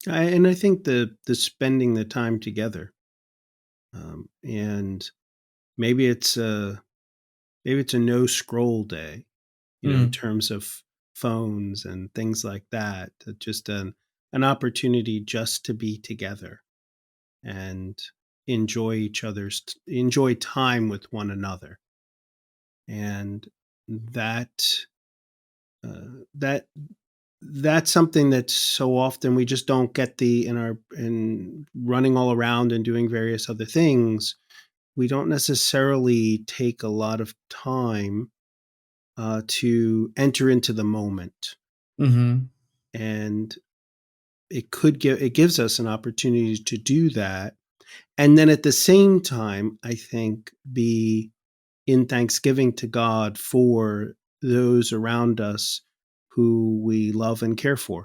And I think the spending the time together, and maybe it's a no scroll day, in Mm. terms of phones and things like that. Just an opportunity just to be together and enjoy time with one another, and that that that's something that so often we just don't get in running all around and doing various other things. We don't necessarily take a lot of time to enter into the moment, Mhm. and it gives us an opportunity to do that, and then at the same time, I think, be in thanksgiving to God for those around us who we love and care for.